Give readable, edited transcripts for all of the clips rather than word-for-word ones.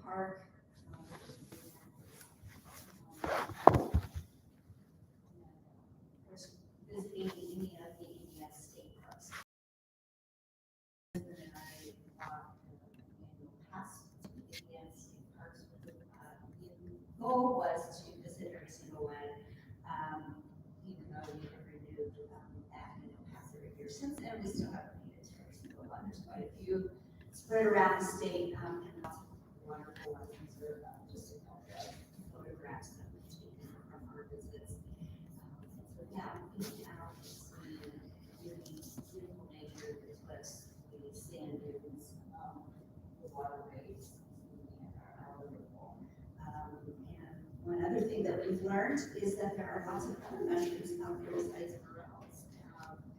park. Visiting any of the Indiana state parks. And I bought an annual pass to the Indiana state parks. The goal was to visit every single one, even though we have renewed that annual pass every year since then. We still haven't made it to every single one. There's quite a few spread around the state, and lots of wonderful ones. These are just a couple of photographs that we've taken from our visits. So yeah, being out and seeing really beautiful nature, as well as the sand dunes, the waterways, are wonderful. And one other thing that we've learned is that there are lots of other mushrooms out there besides morels.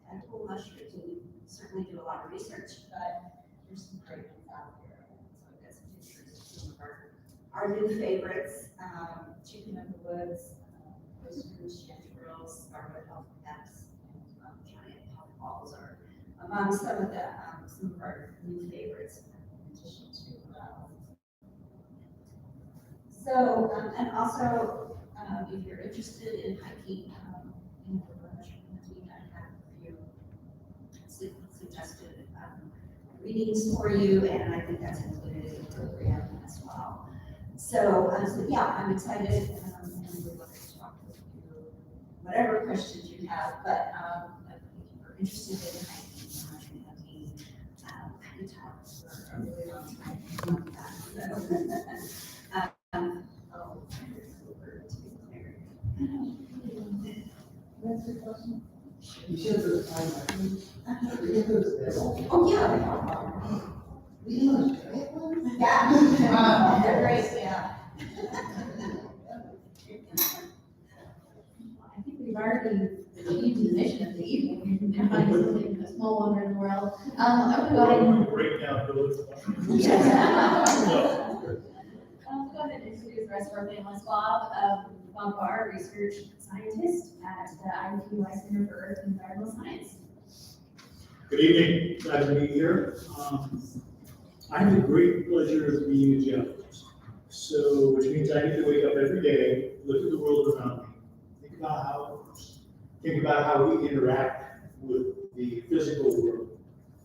Edible mushrooms, and we certainly do a lot of research, but there's some great ones out there. And so I've got some pictures of some of our new favorites, chicken of the woods, oysters, chanterelles, scarlet elf-caps, and giant puffballs are among some of our new favorites, in addition to so, and also, if you're interested in hiking, in the mushroom hunting, I have a few suggested readings for you, and I think that's included in the program as well. So, so yeah, I'm excited, and we're looking to talk with you, whatever questions you have, but if you're interested in hiking and mushroom hunting, I can talk for a really long time about that. So, That's your question? You said there's time. oh, yeah. Yeah. They're great, yeah. I think we've already achieved the mission of the evening. We can find something, a small wonder in the world. I'm going to go ahead and break down those. I'll go ahead and introduce the rest of our panelists. Bob Barr, research scientist at the IUPUI Center for Earth and Environmental Science. Good evening, glad to be here. I have the great pleasure of being a geologist. So, which means I get to wake up every day, look at the world around me, think about how it works, think about how we interact with the physical world,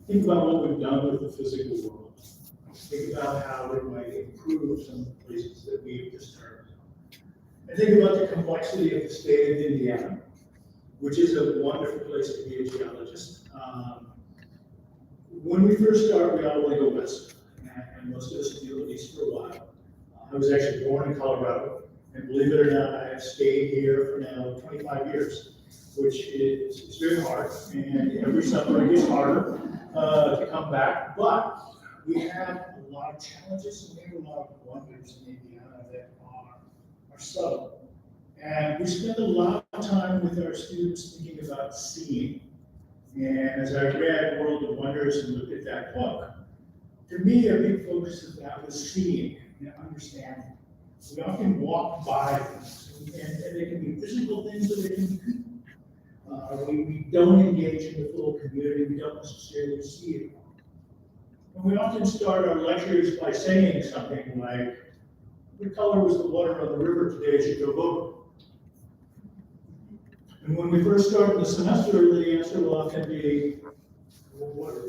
think about what we've done with the physical world, think about how it might improve some places that we've disturbed. And think about the complexity of the state of Indiana, which is a wonderful place to be a geologist. When we first start, we all want to go west, and most of us do, at least for a while. I was actually born in Colorado, and believe it or not, I have stayed here for now 25 years, which is very hard, and every summer it gets harder to come back, but we have a lot of challenges, and we have a lot of wonders in Indiana that are subtle. And we spend a lot of time with our students thinking about seeing. And as I read World of Wonders and looked at that book, to me, a big focus of that was seeing and understanding. We often walk by things, and they can be physical things, or they can be people. We don't engage in the full community, we don't necessarily see it. And we often start our lectures by saying something like, what color was the water on the river today as you drove over? And when we first start the semester, the answer will often be, well, water.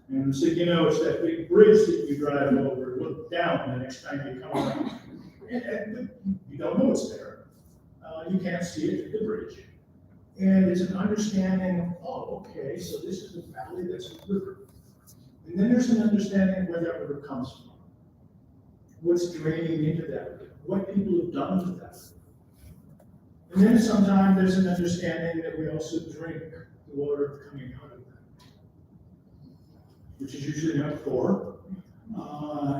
And so, it's that big bridge that you drive over, look down the next time you come around. And you don't know it's there. You can't see it through the bridge. And it's an understanding of, oh, okay, so this is a valley, that's a river. And then there's an understanding of where that river comes from. What's draining into that river, what people have done with that river. And then sometimes there's an understanding that we also drink the water coming out of that, which is usually not poor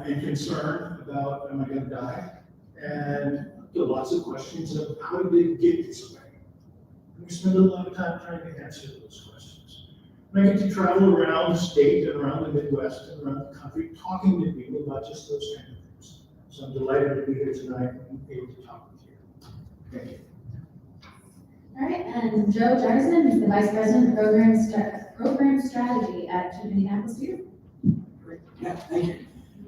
and concern about, am I going to die? And lots of questions of how did they get this way? And we spend a lot of time trying to answer those questions. And I get to travel around the state and around the Midwest and around the country talking to people about just those kind of things. So I'm delighted to be here tonight and be able to talk with you. Thank you. All right, and Joe Jefferson is the Vice President of Program Strategy at Keep Indianapolis Beautiful. Yeah, thank you.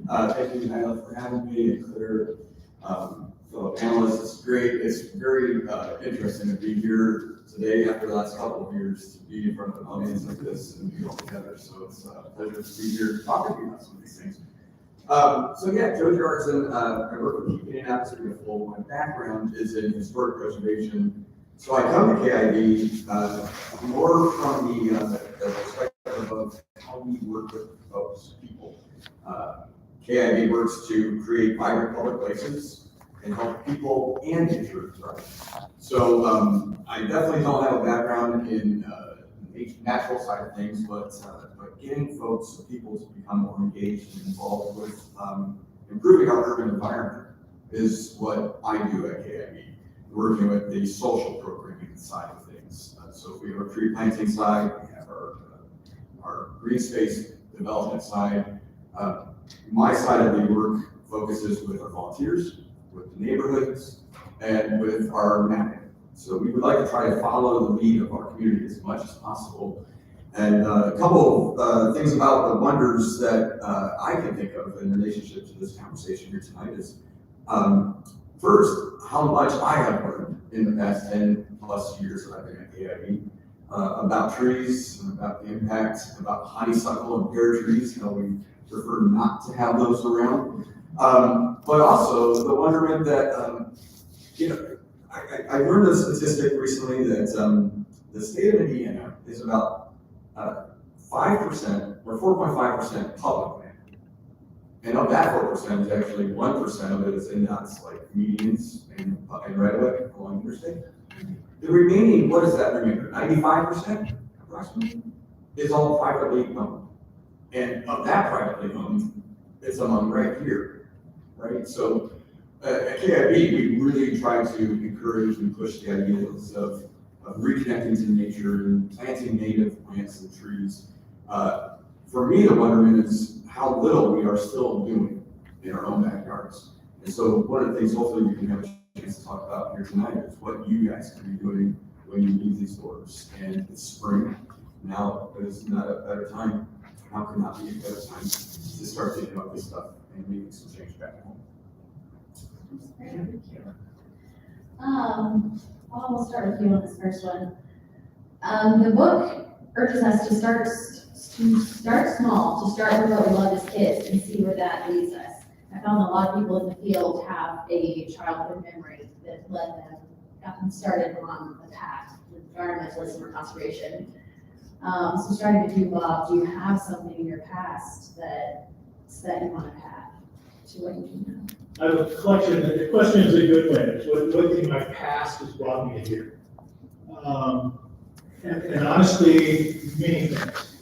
Thank you, Nyla, for having me, and Claire, fellow panelists. It's great. It's very interesting to be here today after the last couple of years to be in front of an audience like this and be all together. So it's a pleasure to be here talking to you about some of these things. So yeah, Joe Jarrison, I work with Keeping an Atmosphere Full. My background is in historic preservation. So I come to KIV more from the perspective of how we work with folks, people. KIV works to create vibrant public places and help people and nature thrive. So I definitely don't have a background in the natural side of things, but getting folks, people to become more engaged and involved with improving our urban environment is what I do at KIV, working with the social programming side of things. So we have our tree planting side, we have our green space development side. My side of the work focuses with our volunteers, with the neighborhoods, and with our mapping. So we would like to try to follow the lead of our community as much as possible. And a couple of things about the wonders that I can think of in relationship to this conversation here tonight is, first, how much I have learned in the past 10 plus years that I've been at KIV about trees, about the impact, about honeysuckle and pear trees, how we prefer not to have those around. But also the wonderment that, I learned a statistic recently that the state of Indiana is about 5% or 4.5% public land. And of that 4% is actually 1% of it is in dots like medians and right of way along interstate. The remaining, what is that remainder? 95% approximately is all privately owned. And of that privately owned, it's among right here, right? So at KIV, we really try to encourage and push the ideas of reconnecting to nature and planting native plants and trees. For me, the wonderment is how little we are still doing in our own backyards. And so one of the things hopefully we can have a chance to talk about here tonight is what you guys can be doing when you leave these doors. And it's spring. Now is not a better time. How can that be a better time to start thinking about this stuff and making some change back home? Thank you. I'll start with you on this first one. The book urges us to start small, to start with what we love as kids and see where that leads us. I found a lot of people in the field have a childhood memory that got them started on the path with environmentalism or conservation. So starting with you, Bob, do you have something in your past that you want to path to what you do now? I have a collection. The question is a good one. It's what in my past has brought me here. And honestly, many things.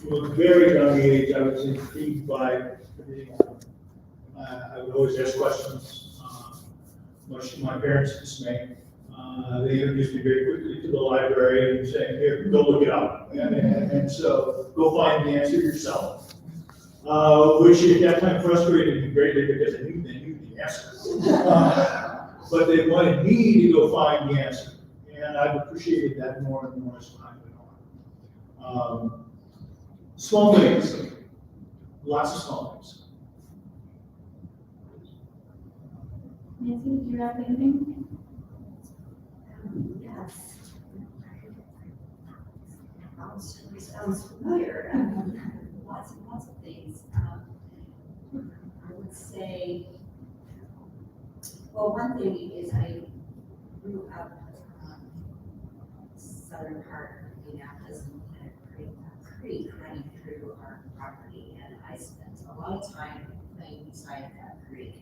From a very young age, I was intrigued by everything. I would always ask questions, much to my parents' dismay. They introduced me very quickly to the library and saying, here, go look it up. And so go find the answer yourself. Which at that time frustrated me greatly because I knew they knew the answer. But they wanted me to go find the answer. And I've appreciated that more and more as time went on. Small things, lots of small things. Nancy, do you have anything? Yes. Sounds familiar. Lots of things. I would say, well, one thing is I grew up southern part of Indianapolis and had a creek running through our property, and I spent a lot of time playing beside that creek,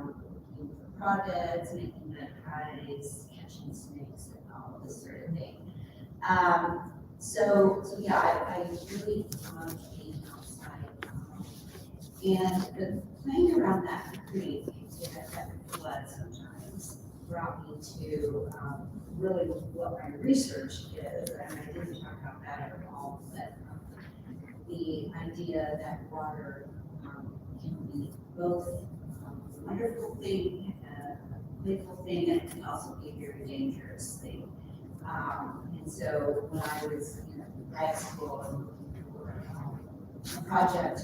looking for crawdads, making mud pies, catching snakes, and all this sort of thing. So yeah, I really love being outside. And the playing around that creek, that flood sometimes, brought me to really what my research is, and I didn't talk about that at all, but the idea that water can be both a wonderful thing, a playful thing, and it can also be a very dangerous thing. And so when I was in grad school and looking for a project,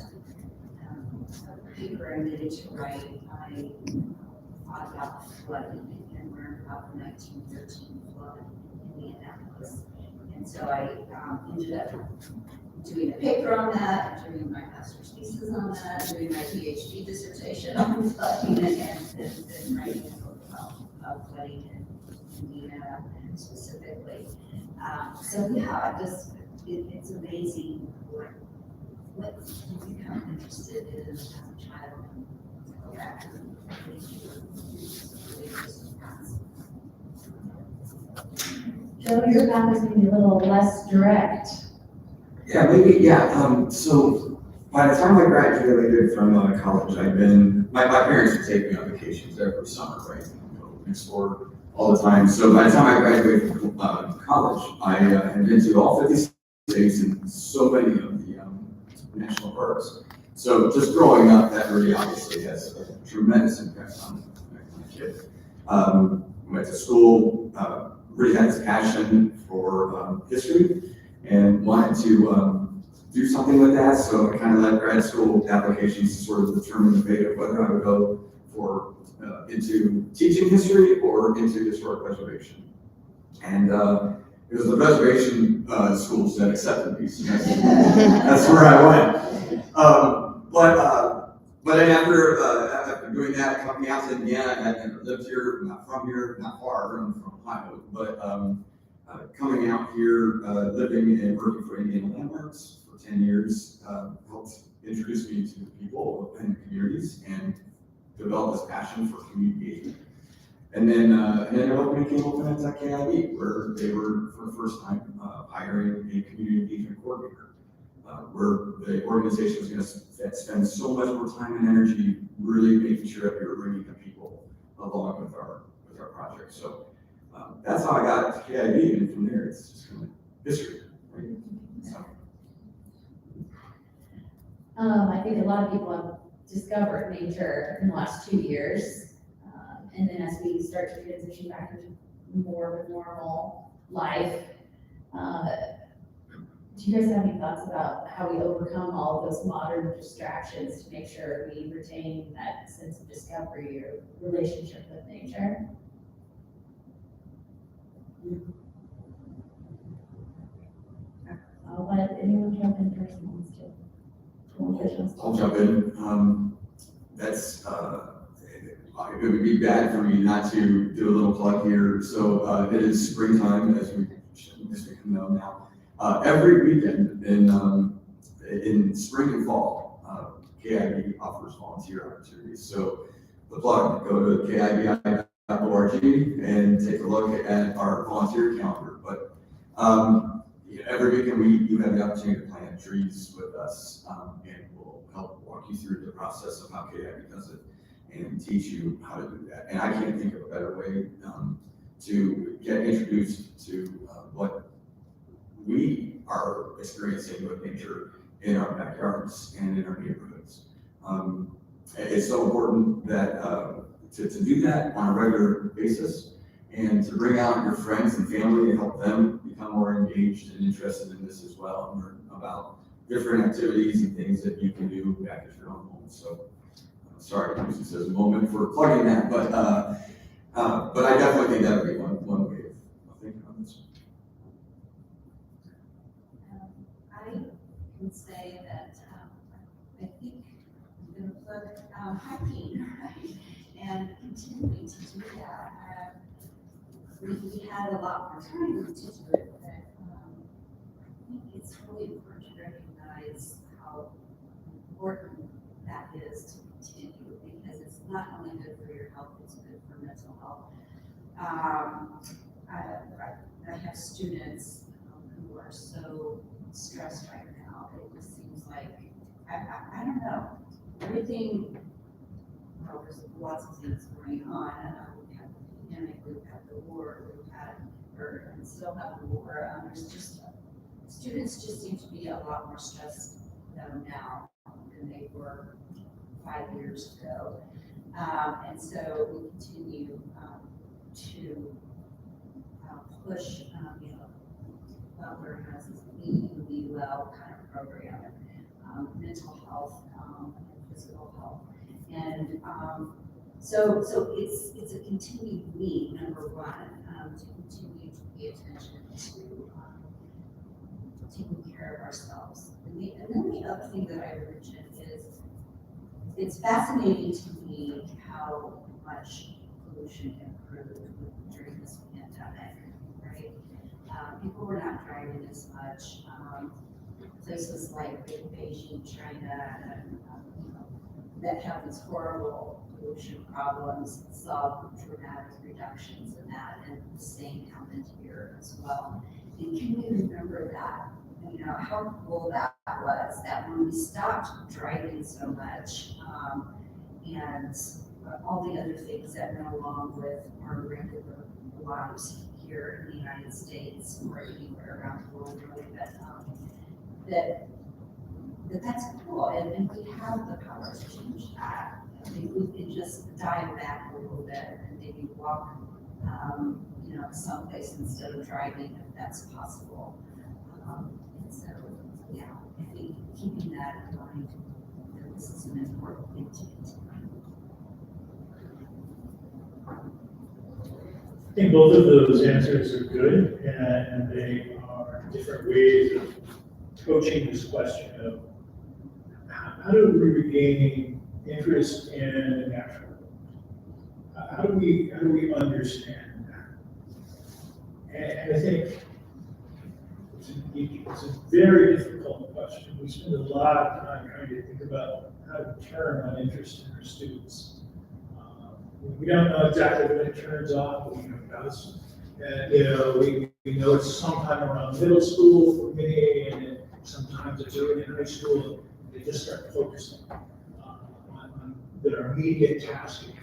paper I needed to write, I thought about flooding and learned about the 1913 flood in Indianapolis. And so I ended up doing a paper on that, doing my master's thesis on that, doing my PhD dissertation on flooding, and writing a book about flooding in Indiana specifically. So yeah, it's amazing what you become interested in as a child and go back and really just pass. Joe, your path is maybe a little less direct. Yeah, maybe, yeah. So by the time I graduated from college, my parents would take me on vacations every summer, right? Go explore all the time. So by the time I graduated from college, I had been to all 50 states and so many of the national parks. So just growing up, that really obviously has a tremendous impact on my kid. Went to school, really had this passion for history and wanted to do something with that. So I kind of let grad school applications sort of determine the fate of whether I would go into teaching history or into historic preservation. And it was the preservation schools that accepted me, so that's where I went. But then after doing that, coming out to Indiana, I had lived here, not from here, not far from Ohio, but coming out here, living and working for Indiana Landmarks for 10 years, helped introduce me to people and communities and develop this passion for community engagement. And then an opening came open at KIB, where they were, for the first time, hiring a community engagement coordinator, where the organization was going to spend so much more time and energy really making sure that we were bringing the people along with our project. So that's how I got to KIB, and from there it's just kind of history. Right? So. I think a lot of people have discovered nature in the last 2 years. And then as we start to transition back into more of a normal life, do you guys have any thoughts about how we overcome all of those modern distractions to make sure we retain that sense of discovery or relationship with nature? I'll let anyone jump in first who wants to. I'll jump in. It would be bad for me not to do a little plug here. So it is springtime, as we can know now. Every weekend in spring and fall, KIB offers volunteer opportunities. So the plug, go to kibi.org and take a look at our volunteer calendar. But every weekend you have the opportunity to plant trees with us, and we'll help walk you through the process of how KIB does it and teach you how to do that. And I can't think of a better way to get introduced to what we are experiencing with nature in our backyards and in our neighborhoods. It's so important that to do that on a regular basis and to bring out your friends and family and help them become more engaged and interested in this as well, and learn about different activities and things that you can do back at your own home. So sorry, this is a moment for plugging that, but I definitely think that would be one way of thinking on this. I can say that I think I'm going to plug hiking, right? And continuing to do that. We had a lot more time to do it, but I think it's really important to recognize how important that is to continue, because it's not only good for your health, it's good for mental health. I have students who are so stressed right now. It just seems like, I don't know, everything, well, there's lots of things going on. We've had the pandemic, we've had the war, and still have the war. There's just, students just seem to be a lot more stressed now than they were 5 years ago. And so we continue to push, Butler has this Be Well kind of program, mental health, physical health. And so it's a continued need, number one, to continue to pay attention to taking care of ourselves. And then the other thing that I would mention is it's fascinating to me how much pollution improved during this pandemic, right? People were not driving as much. Places like Beijing, China, and, that have these horrible pollution problems saw dramatic reductions in that, and the same happened here as well. And can we remember that? How cool that was, that when we stopped driving so much, and all the other things that went along with our regular lives here in the United States or anywhere around the world, really, that's cool, and we have the power to change that. I mean, we can just dial back a little bit and maybe walk, someplace instead of driving, if that's possible. And so, yeah, I think keeping that in mind, this is an important thing to continue. I think both of those answers are good, and they are different ways of approaching this question of how do we regain interest in the natural world? How do we understand that? And I think it's a very difficult question. We spend a lot of time trying to think about how to turn on interest in our students. We don't know exactly when it turns off, but we know it does. And, we know it's sometime around middle school for me, and then sometimes it's early in high school. They just start focusing on their immediate tasking.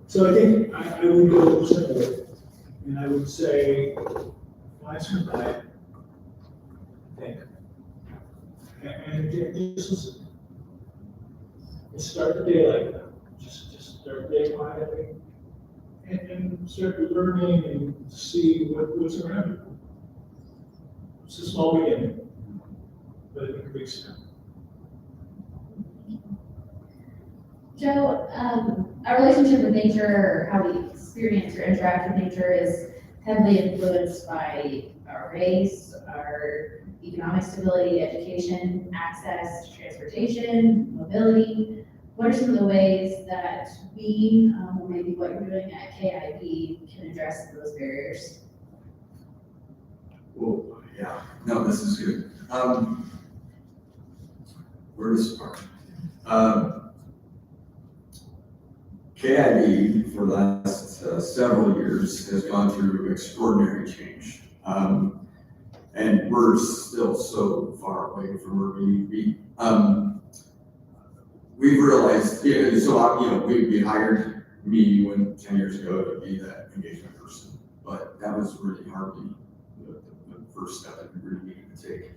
So I think I would go similar, and I would say, find some quiet, think, and just listen. Just start the day like that. Just start the day quietly, and start learning and see what's around you. It's a small beginning, but it can be step. Joe, our relationship with nature, how we experience or interact with nature is heavily influenced by our race, our economic stability, education, access to transportation, mobility. What are some of the ways that we, or maybe what you're doing at KIB, can address those barriers? Well, yeah, no, this is good. Where to start? KIB for the last several years has gone through extraordinary change. And we're still so far away from where we need to be. We've realized, we hired me 10 years ago to be that engagement person, but that was really hardly the first step that we really needed to take.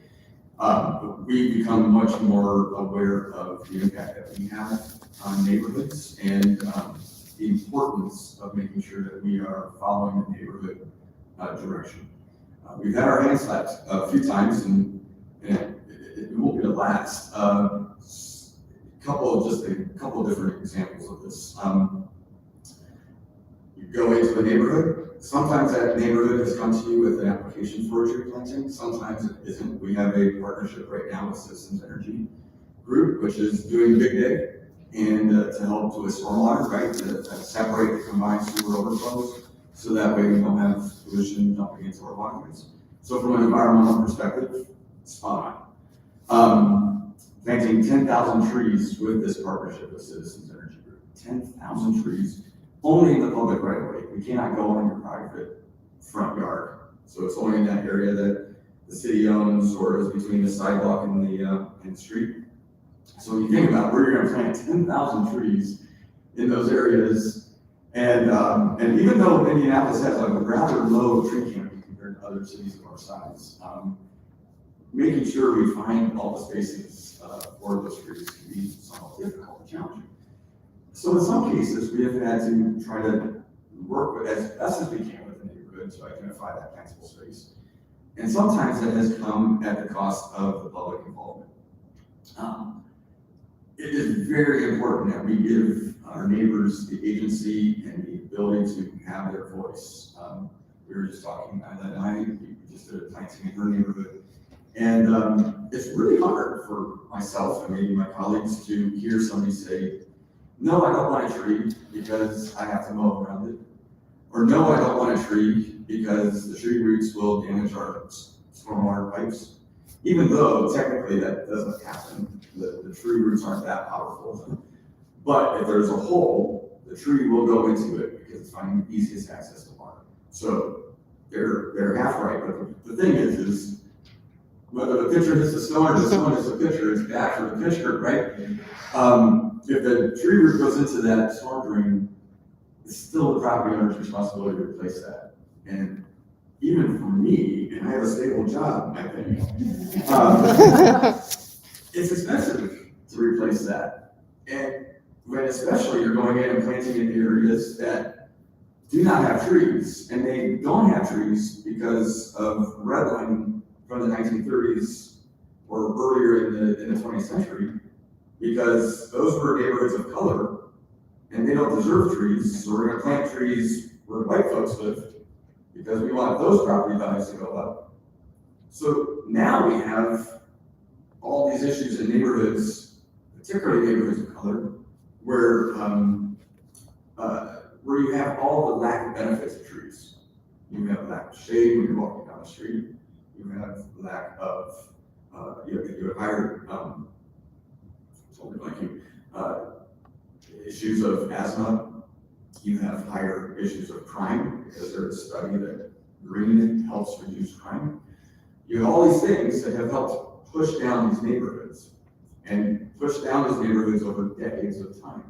We've become much more aware of the impact that we have on neighborhoods and the importance of making sure that we are following the neighborhood direction. We've had our hands slapped a few times, and it won't be the last. A couple of different examples of this. You go into a neighborhood. Sometimes that neighborhood has come to you with an application for a tree planting. Sometimes it isn't. We have a partnership right now with Citizens Energy Group, which is doing Big Day, and to help with stormwater, right, to separate the combined sewer overflows, so that way we don't have pollution dumping into our waterways. So from an environmental perspective, spot on. Planting 10,000 trees with this partnership with Citizens Energy Group. 10,000 trees only in the public right of way. We cannot go on your private front yard. So it's only in that area that the city owns or is between the sidewalk and the street. So when you think about it, we're going to plant 10,000 trees in those areas. And even though Indianapolis has a rather low tree canopy compared to other cities of our size, making sure we find all the spaces for those trees can be somewhat difficult and challenging. So in some cases, we have had to try to work with as best as we can with the neighborhood to identify that plantable space. And sometimes that has come at the cost of the public involvement. it is very important that we give our neighbors the agency and the ability to have their voice. We were just talking about that night, we just did a planting in her neighborhood. And it's really hard for myself and maybe my colleagues to hear somebody say, no, I don't want a tree because I have to mow around it. Or no, I don't want a tree because the tree roots will damage our stormwater pipes. Even though technically that doesn't happen, the tree roots aren't that powerful. But if there's a hole, the tree will go into it because it's finding the easiest access to water. So they're half right, but the thing is whether the pitcher hits the stone or the stone hits the pitcher, it's bad for the pitcher, right? If the tree root goes into that storm drain, it's still the property owner's responsibility to replace that. And even for me, and I have a stable job, I think, it's expensive to replace that. And when especially you're going in and planting in areas that do not have trees, and they don't have trees because of redlining from the 1930s or earlier in the 20th century, because those were neighborhoods of color, and they don't deserve trees, so we're gonna plant trees where white folks live, because we want those property values to go up. So now we have all these issues in neighborhoods, particularly neighborhoods of color, where you have all the lack of benefits of trees. You have lack of shade when you're walking down the street. You have lack of, you have higher, issues of asthma. You have higher issues of crime because there's a study that green helps reduce crime. You have all these things that have helped push down these neighborhoods and push down those neighborhoods over decades of time.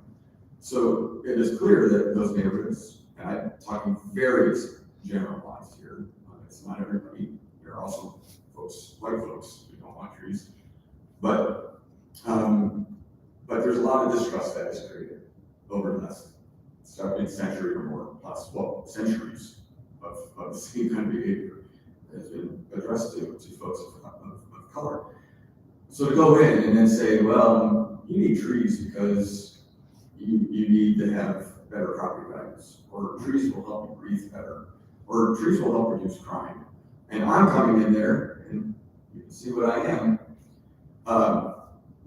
So it is clear that those neighborhoods, and I'm talking very generalized here, it's not everybody. There are also folks, white folks, who don't want trees. But there's a lot of distrust that is created over the last century or more, plus, well, centuries of the same kind of behavior that has been addressed to folks of color. So to go in and then say, well, you need trees because you need to have better property values, or trees will help you breathe better, or trees will help reduce crime. And I'm coming in there, and you can see what I am.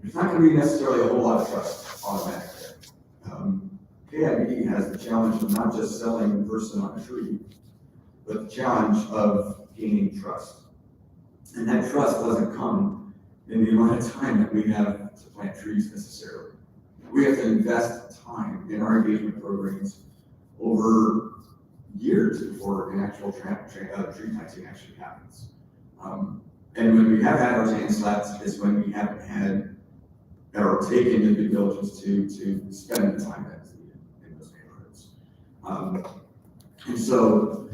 There's not going to be necessarily a whole lot of trust automatically. KIB has the challenge of not just selling the person on a tree, but the challenge of gaining trust. And that trust doesn't come in the amount of time that we have to plant trees necessarily. We have to invest time in our engagement programs over years before an actual tree planting actually happens. And when we have had our hand slaps is when we haven't had or taken the due diligence to spend the time that is needed in those neighborhoods. And so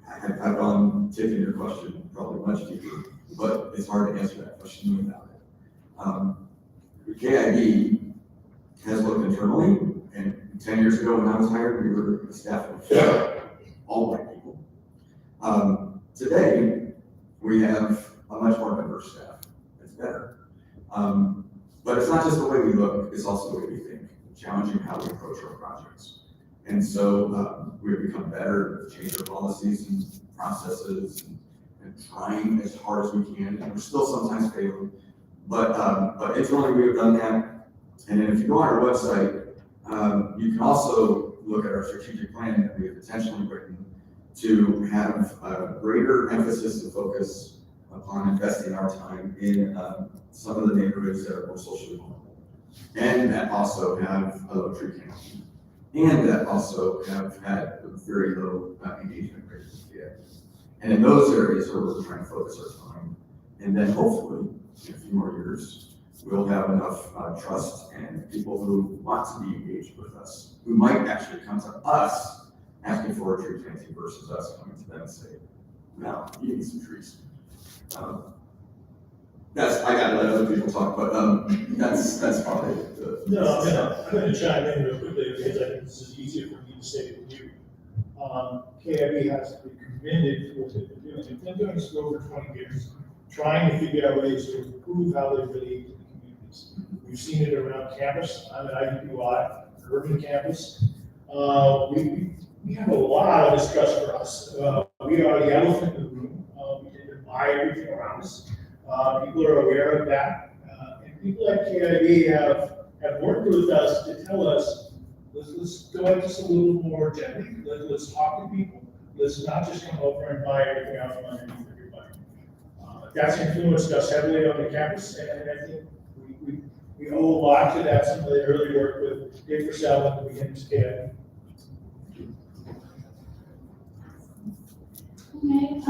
I've gone taking your question probably much deeper, but it's hard to answer that question without it. KIB has looked internally, and 10 years ago when I was hired, we were a staff of all white people. Today, we have a much more diverse staff. It's better. But it's not just the way we look, it's also the way we think, challenging how we approach our projects. And so we've become better, change our policies and processes, and trying as hard as we can, and we're still sometimes failing. But internally we have done that. And then if you go on our website, you can also look at our strategic plan that we have intentionally written to have a greater emphasis and focus upon investing our time in some of the neighborhoods that are more socially vulnerable, and that also have a low tree canopy, and that also have had a very low engagement rate with kids. And in those areas where we're trying to focus our time, and then hopefully in a few more years, we'll have enough trust and people who want to be engaged with us, who might actually come to us asking for a tree planting versus us coming to them and say, no, you need some trees. I gotta let other people talk, but that's probably the. No, I'm going to chime in real quickly because I think this is easier for me to say than you. KIB has to be commended for what they've been doing. They've been doing this for over 20 years, trying to figure out ways to improve how they relate to the communities. We've seen it around campus, I'm at IUPUI, urban campus. We have a lot of distrust for us. We are the elephant in the room. We tend to buy everything around us. People are aware of that. And people at KIB have worked with us to tell us, let's go at this a little more gently. Let's talk to people. Let's not just come over and buy everything out from underneath everybody. That's influenced us heavily on the campus, and I think we owe a lot to that, some of the early work with Dave Purcell at the beginning of KIB. Okay,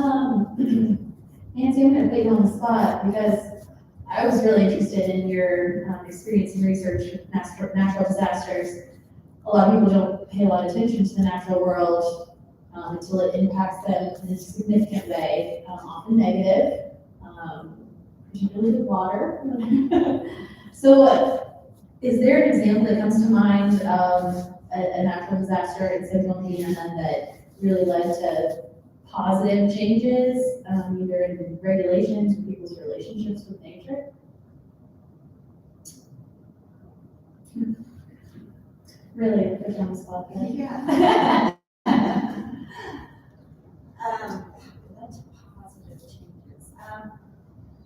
Nancy, I'm gonna put you on the spot because I was really interested in your experience and research with natural disasters. A lot of people don't pay a lot of attention to the natural world until it impacts them in a significant way, often negative, particularly with water. So is there an example that comes to mind of a natural disaster in Central Indiana that really led to positive changes, either in regulations or people's relationships with nature? Really, put you on the spot there. Yeah. That's positive changes.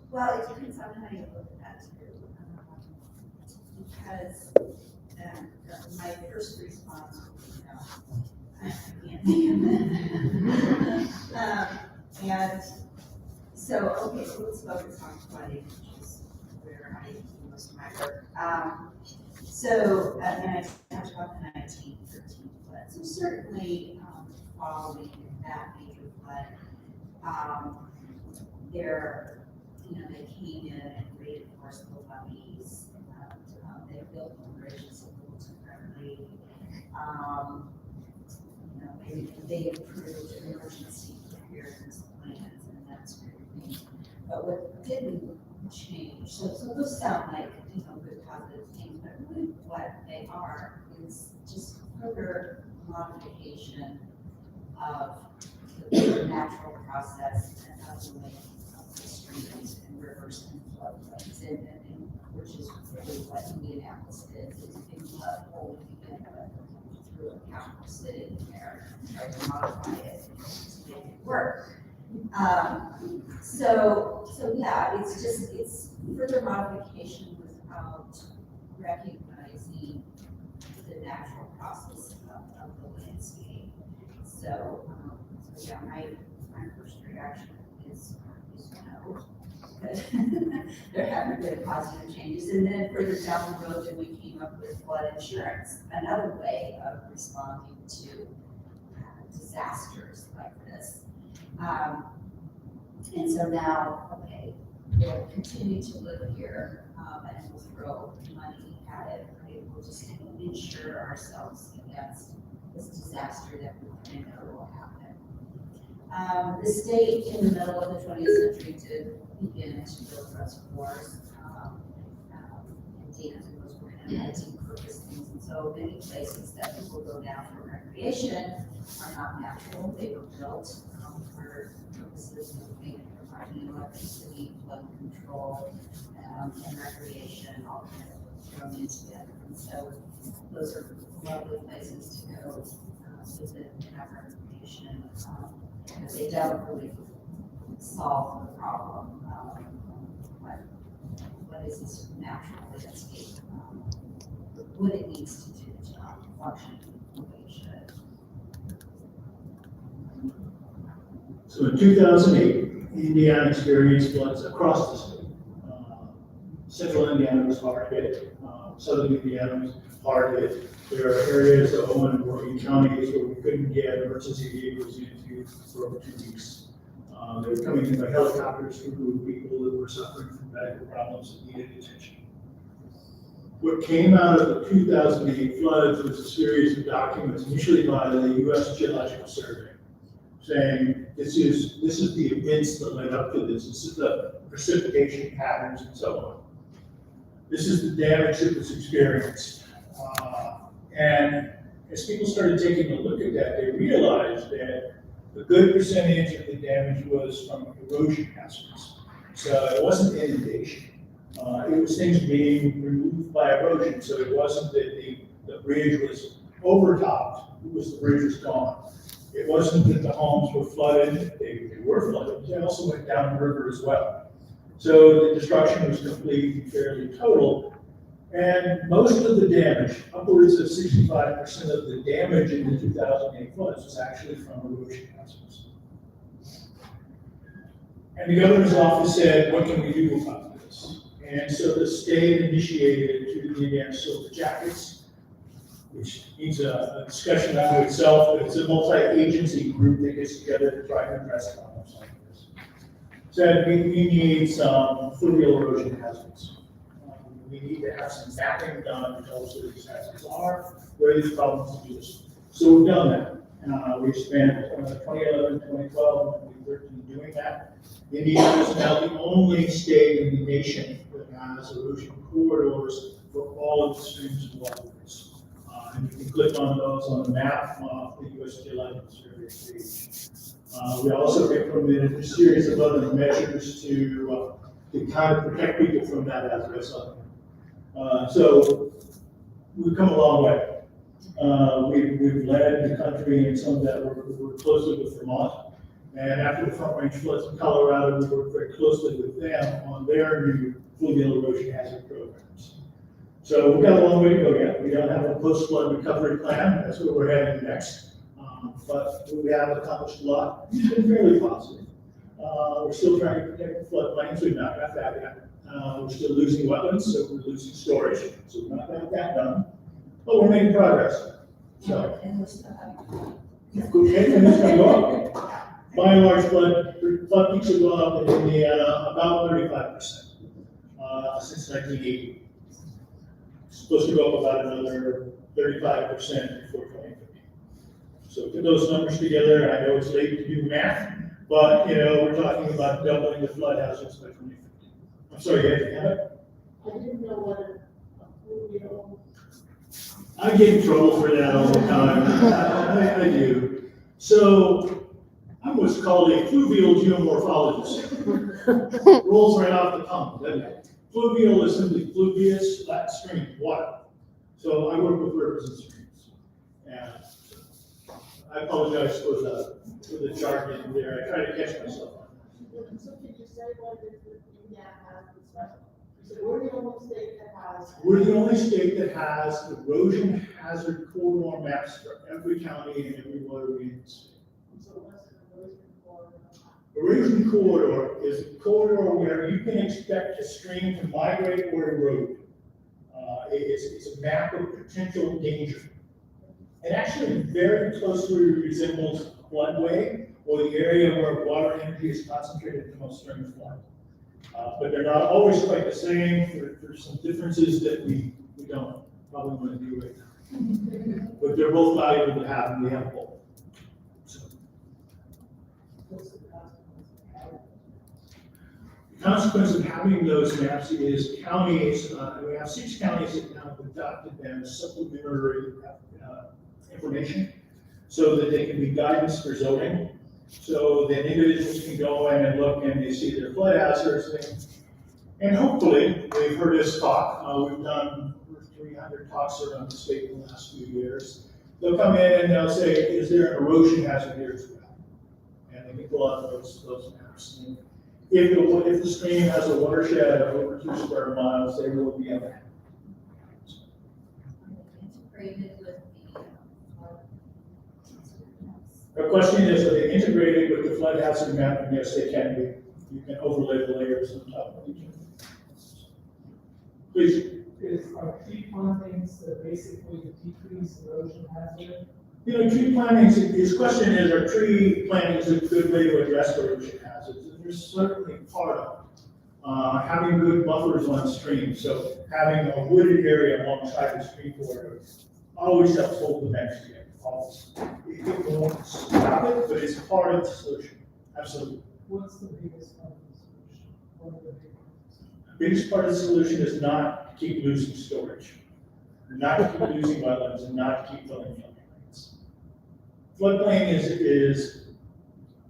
Well, it depends on how you look at that too. Because my first response, I can't think of it. And so, okay, so let's focus on flooding, which is where I do most of my work. And I talked about the 1913 flood. So certainly, following that major flood, they came in and reinforced the levees. They built the bridges a little differently. They improved emergency preparedness plans and that sort of thing. But what didn't change, so those sound like, good positive things, but really what they are is just further modification of the natural process and of the way of the streams and rivers and floodplains, and which is really what Indianapolis did. It's a big flood hole to begin with, through a capital city there, tried to modify it to make it work. So yeah, it's further modification without recognizing the natural process of the landscape. So yeah, my first reaction is no. There haven't been positive changes. And then further down the road, then we came up with flood insurance, another way of responding to disasters like this. And so now, okay, we'll continue to live here, and we'll throw money at it, right? We'll just insure ourselves against this disaster that we know will happen. The state in the middle of the 20th century did begin to build reservoirs, and dams and those were kind of multi-purpose things. And so many places that people go down for recreation are not natural. They were built for purposes of providing electricity, flood control, and recreation, all kind of thrown in together. And so those are lovely places to go visit and have recreation. Because they don't really solve the problem. What is this natural landscape? What it needs to do to function the way it should. So in 2008, Indiana experienced floods across the state. Central Indiana was hard hit. Southern Indiana was hard hit. There are areas of Owen and Morgan counties where we couldn't get emergency vehicles into for over 2 weeks. They were coming in by helicopters to move people that were suffering from medical problems and needed attention. What came out of the 2008 floods was a series of documents, initially by the U.S. Geological Survey, saying this is the events that led up to this. This is the precipitation patterns and so on. This is the damage that was experienced. And as people started taking a look at that, they realized that a good percentage of the damage was from erosion hazards. So it wasn't inundation. It was things being removed by erosion, so it wasn't that the bridge was overtopped, it was the bridge was gone. It wasn't that the homes were flooded, they were flooded, they also went down the river as well. So the destruction was complete and fairly total. And most of the damage, upwards of 65% of the damage in the 2008 floods was actually from erosion hazards. And the governor's office said, what can we do about this? And so the state initiated through the Advanced Silver Jackets, which needs a discussion unto itself, but it's a multi-agency group that gets together to try to address problems like this. Said we need some fluvial erosion hazards. We need to have some mapping done to tell us where these hazards are, where these problems exist. So we've done that. We've spent 2011, 2012, and 2013 doing that. Indiana is now the only state in the nation that has erosion corridors for all of the streams and waterways. And you can click on those on the map of the US Geological Survey page. We also implemented a series of other measures to kind of protect people from that hazardous element. So we've come a long way. We've led the country in some that we're closely with Vermont. And after the Front Range floods in Colorado, we worked very closely with them on their new fluvial erosion hazard programs. So we've got a long way to go yet. We don't have a post-flood recovery plan. That's where we're heading next. But we have accomplished a lot. It's been fairly positive. We're still trying to protect the floodplains. We've not got that yet. We're still losing wetlands, so we're losing storage. So we've not got that done. But we're making progress. So, And we're still having. okay, and it's gonna go up. By and large, flood peaks have gone up in Indiana about 35% since 1980. It's supposed to go up about another 35% before 2050. So put those numbers together. I know it's late to do math, but we're talking about doubling the flood hazards by 2050. I'm sorry, you had to have it? I didn't know what a fluvial. I get in trouble for that all the time. I do. So I'm what's called a fluvial geomorphologist. Rolls right off the tongue, doesn't it? Fluvial is simply fluvius, flat stream, water. So I work with rivers and streams. And I apologize for the jargon there. I try to catch myself on that. So could you say what it is that Indiana has that's special? You said we're the only state that has. We're the only state that has erosion hazard corridor maps for every county and every waterway in the state. So what's an erosion corridor? Erosion corridor is a corridor where you can expect a stream to migrate or erode. It's a map of potential danger. It actually very closely resembles a floodway or the area where water energy is concentrated the most during the flood. But they're not always quite the same. There's some differences that we don't probably want to do right now. But they're both valuable to have, and we have both. So, What's the the consequence of having those maps is counties, we have 6 counties that now have adopted them as supplementary information so that they can be guidance for zoning. So that individuals can go in and look and they see their flood hazards. And hopefully, they've heard us talk. We've done over 300 talks around the state in the last few years. They'll come in and they'll say, is there an erosion hazard here as well? And they can pull out those maps. And if the stream has a watershed of over 2 square miles, they will be in there. Integrated with The question is, are they integrated with the flood hazard map? And yes, they can be. You can overlay the layers on top of each other. Please. Are tree plantings basically to decrease erosion hazard? Tree plantings, his question is, are tree plantings a good way to address erosion hazards? And there's certainly part of it. Having good buffers on streams, so having a wooded area alongside the stream corridor always helps hold the banks together. Always. It won't stop it, but it's part of the solution. Absolutely. What's the biggest part of the solution? What are the big ones? The biggest part of the solution is not to keep losing storage, not to keep losing wetlands, and not to keep filling floodplains. Floodplain is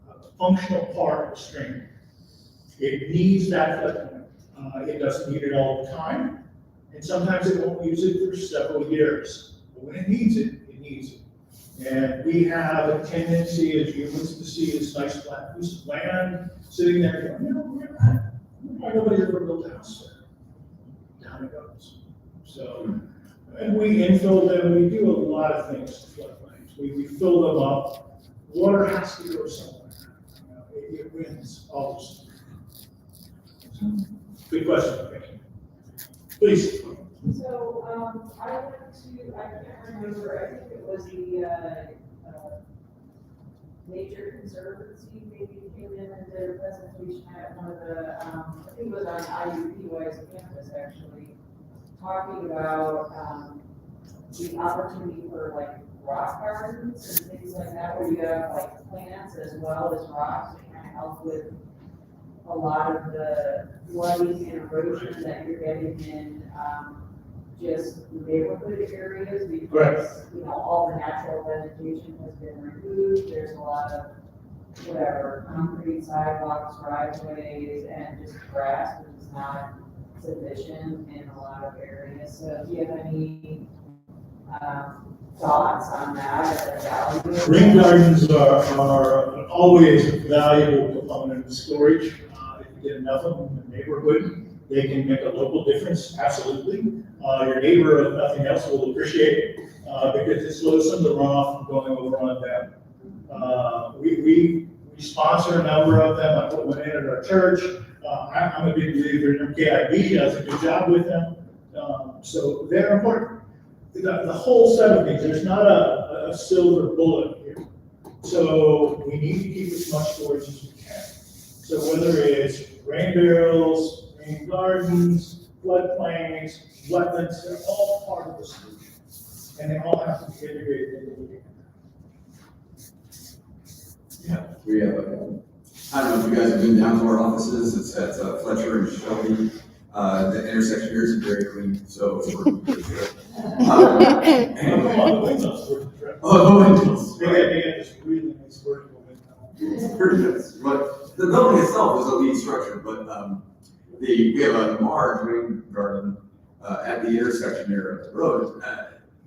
a functional part of the stream. It needs that floodplain. It doesn't need it all the time, and sometimes it won't use it for several years. But when it needs it, it needs it. And we have a tendency as humans to see this nice flat piece of land sitting there going, you know, nobody's ever built a house there. Down it goes. So, and we infill them, we do a lot of things to floodplains. We fill them up. Water has to go somewhere. You know, it wins always. Good question, thank you. Please. So, I went to, I can't remember, I think it was the, Nature Conservancy, maybe came in and did a presentation at one of the, I think it was on IUPUI's campus actually, talking about, the opportunity for like rock gardens and things like that, where you have like plants as well as rocks to kind of help with a lot of the flooding and erosion that you're getting in, just neighborhood areas because, you know, all the natural vegetation has been removed. There's a lot of whatever, concrete sidewalks, driveways, and just grass, which is not sufficient in a lot of areas. So do you have any thoughts on that? Rain gardens are always a valuable component of storage. If you get enough of them in the neighborhood, they can make a local difference, absolutely. Your neighbor, if nothing else, will appreciate it because it slows some of the runoff from going over on them. We sponsor a number of them. I put one in at our church. I'm a big believer in KIB, does a good job with them. So they're important. The whole set of things, there's not a silver bullet here. So we need to keep as much storage as we can. So whether it's rain barrels, rain gardens, floodplains, wetlands, they're all part of the solution. And they all have to be integrated into the. Yeah, we have I don't know if you guys have been down to our offices, it's at Fletcher and Shelby. The intersection here is very clean, so it's working pretty good. The windows were the trip. Oh, the windows, They right. got this really nice vertical window. It's pretty nice, but the building itself is a lead structure, but we have a large rain garden at the intersection there of the road.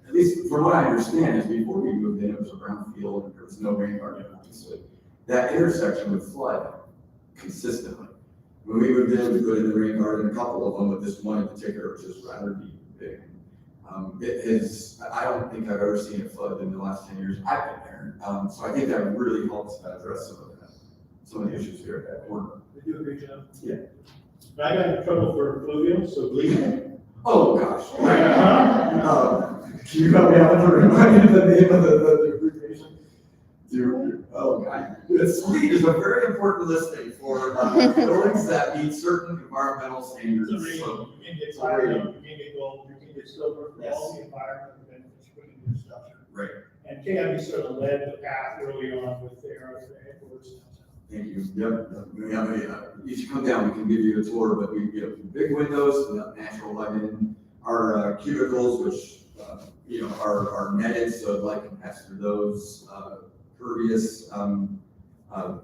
At least from what I understand is before we moved in, it was a brown field and there was no rain garden, obviously. That intersection would flood consistently. When we moved in, we put in the rain garden, a couple of them, but this one in particular was just rather big. It is, I don't think I've ever seen it flood in the last 10 years I've been there. So I think that really helps address some of the issues here at that corner. They do a great job. Yeah. But I got in trouble for fluvial, so bleeding. Oh, gosh. Can you help me out to remind me the name of the abbreviation? Oh, God. SLEET is a very important listing for buildings that meet certain environmental standards. It's a rating. So, You can get platinum, you can get gold, you can get silver for all the environmental benefits you put into your structure. right. And KIB sort of led the path early on with their headquarters. Thank you. Yep. We have you should come down, we can give you a tour, but we have big windows, we have natural light in. Our cubicles, which, are netted, so light can pass through those, pervious,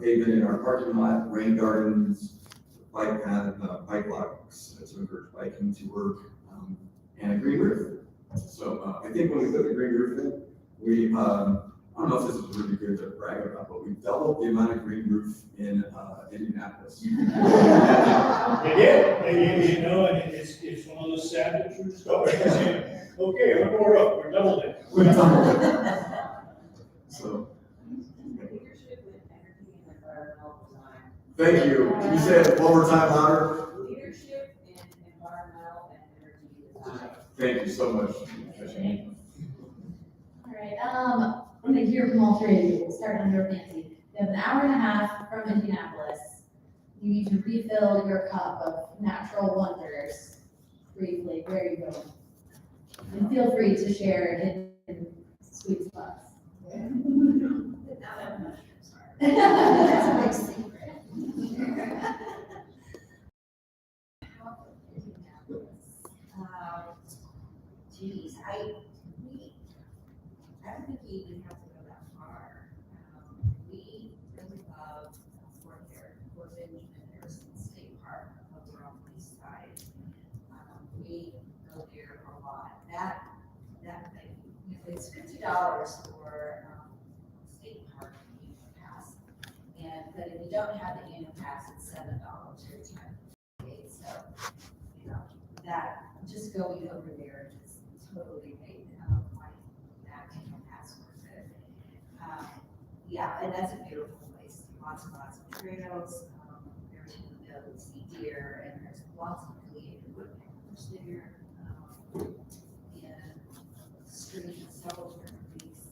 pavement in our parking lot, rain gardens, bike path, bike locks to encourage biking to work, and a green roof. So, I think when we put the green roof in, we, I don't know if this is really good to brag about, but we've doubled the amount of green roof in Indianapolis. They did, and it's one of those sad but true stories. Okay, we're up, we're doubled it. We doubled it. So, Leadership in energy and environmental design. thank you. Can you say it one more time louder? Leadership in environmental and energy design. Thank you so much. All right, I'm gonna hear from all three of you. We'll start under Nancy. You have an hour and a half from Indianapolis. You need to refill your cup of natural wonders briefly. Where are you going? And feel free to share in sweet spots. Now that mushrooms are. That's a big secret. Geez, I don't think you even have to go that far. We really love Fort Benjamin Harrison State Park over on the east side. $8 for, state park annual pass. But if you don't have the annual pass, it's $7 every time. Okay, so, you know, that, just going over there just totally made, my, that annual pass worth it. Yeah, and that's a beautiful place, lots and lots of trails, everything in the middle, you see deer, and there's lots of affiliated woodpeckers there. And streams, several different creeks,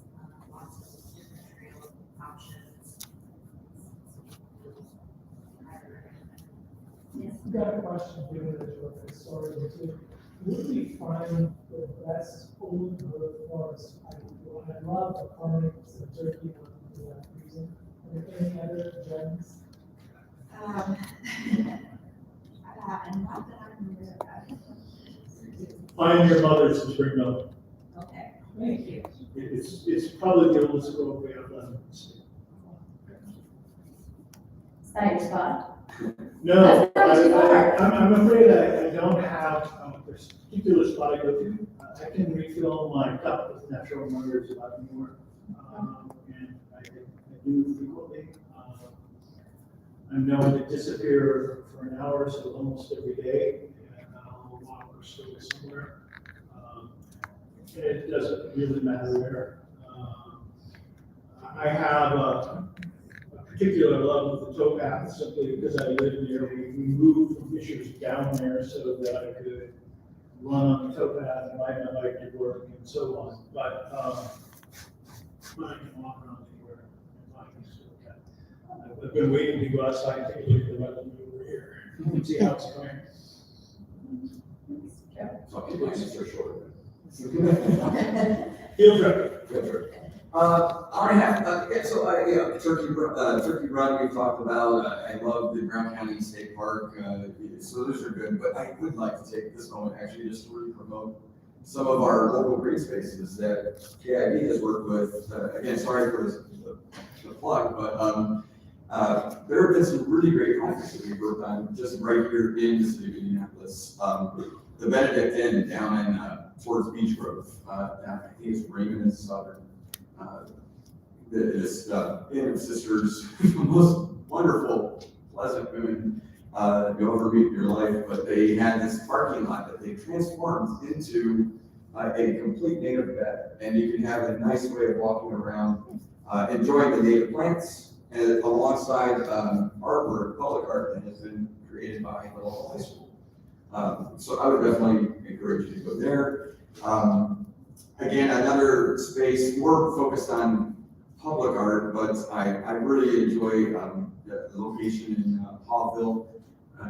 lots of different trail options. I recommend. Yes. I've got a question, given that you're a historian too. Where do we find the best old growth forests? I love the pines and turkey for that reason. Are there any other gems? And not that I'm aware of. Find your mother's in Spring Valley. Okay, Thank you. It's probably the oldest grove we have left in the state. Is that your spot? No, That's not too far. I'm afraid I don't have, this particular spot I go to. I can refill my cup with natural wonders about New York. And I do frequently. I'm known to disappear for an hour or so almost every day, and I'll walk or stroll somewhere. It doesn't really matter where. I have a particular love of the towpath simply because I live near, we moved from Fishers down there so that I could run on the towpath and ride my bike to work and so on. But I can walk around anywhere and find this towpath. I've been waiting to go outside and take a look at the weather over here and see how it's going. Some people use it short. Field trip. Field trip. Hour and a half, yeah, Turkey Run we talked about, I love the Brown County State Park, so those are good, but I would like to take this moment actually just to really promote some of our local green spaces that KIB has worked with, again, sorry for the plug, but there have been some really great projects that we've worked on just right here in the city of Indianapolis. The Benedict Inn down in towards Beach Grove, I think it's Raymond and Southern. This Inn of Sisters, the most wonderful, pleasant women you'll ever meet in your life, but they had this parking lot that they transformed into a complete native bed, and you can have a nice way of walking around, enjoying the native plants, and alongside artwork, public art that has been created by the local high school. So I would definitely encourage you to go there. Again, another space more focused on public art, but I really enjoy the location in Hawville.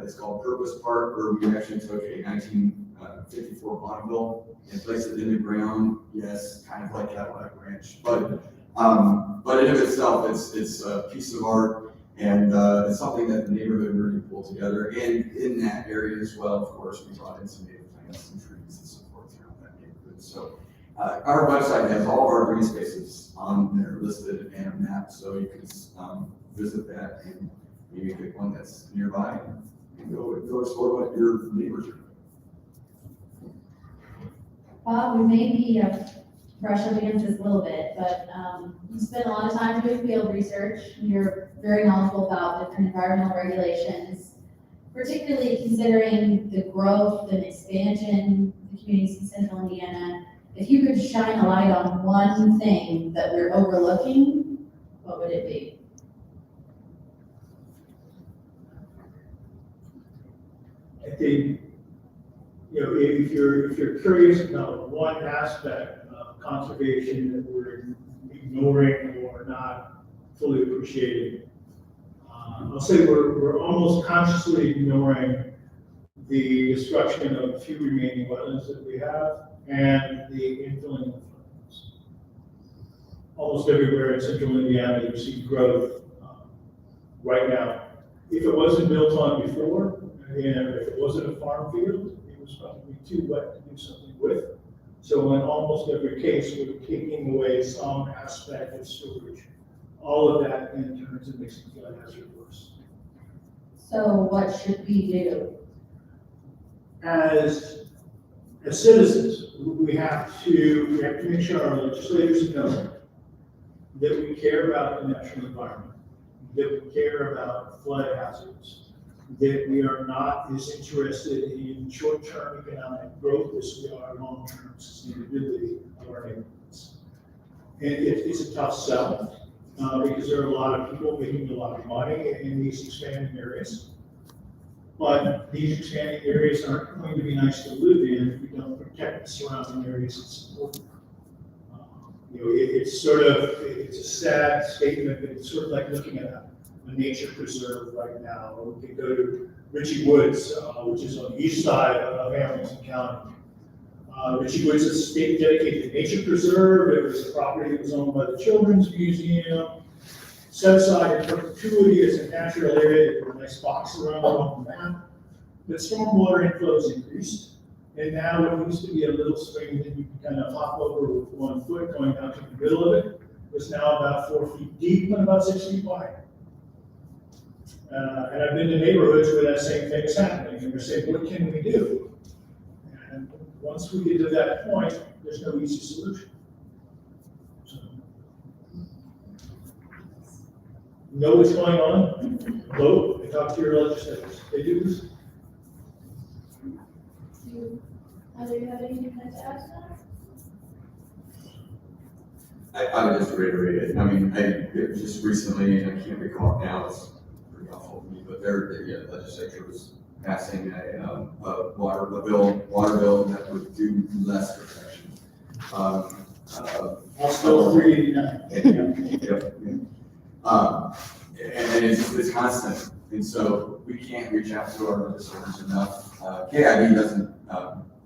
It's called Purpose Park, where we actually took a 1954 vaudeville and placed it in the ground. Yes, kind of like Cadillac Ranch, but in and of itself, it's a piece of art, and it's something that the neighborhood really pulled together. And in that area as well, of course, we brought in some native plants and trees and so forth throughout that neighborhood. So our website has all of our green spaces on there listed and a map, so you can visit that and maybe pick one that's nearby and go explore what your neighbors are doing. Bob, we may be brush up against this a little bit, but you spend a lot of time doing field research. You're very knowledgeable about different environmental regulations, particularly considering the growth and expansion of the communities in central Indiana. If you could shine a light on one thing that we're overlooking, what would it be? I think, if you're curious about one aspect of conservation that we're ignoring or not fully appreciating, I'll say we're almost consciously ignoring the destruction of the few remaining wetlands that we have and the infilling of wetlands. Almost everywhere in central Indiana, you see growth right now. If it wasn't built on before, and if it wasn't a farm field, it was probably too wet to do something with. So in almost every case, we're taking away some aspect of storage. All of that in turns and makes the flood hazard worse. So what should we do? As as citizens, we have to make sure our legislators know that we care about the natural environment, that we care about flood hazards, that we are not as interested in short-term economic growth as we are long-term sustainability of our neighborhoods. And it's a tough sell, because there are a lot of people making a lot of money in these expanding areas. But these expanding areas aren't going to be nice to live in if we don't protect the surrounding areas and support them. It's a sad statement, but it's sort of like looking at a nature preserve right now. Or we could go to Ritchie Woods, which is on the east side of Hamilton County. Ritchie Woods is a state dedicated nature preserve. It was a property that was owned by the Children's Museum, set aside in perpetuity as a natural area. They put a nice box around it on the map. But stormwater inflows increased. And now what used to be a little stream that you can kind of hop over with 1 foot going down to the middle of it is now about 4 feet deep and about 6 feet wide. And I've been to neighborhoods where that same thing is happening, and they're saying, what can we do? And once we get to that point, there's no easy solution. So, know what's going on, vote, and talk to your legislators. They do this. Do you have anything to add to that? I would just reiterate it. I mean, it just recently, and I can't recall now, it's pretty awful for me, but the legislature was passing a water bill that would do less protection. Also, 389. Yep. And it's constant, and so we can't reach out to our legislators enough. KIB doesn't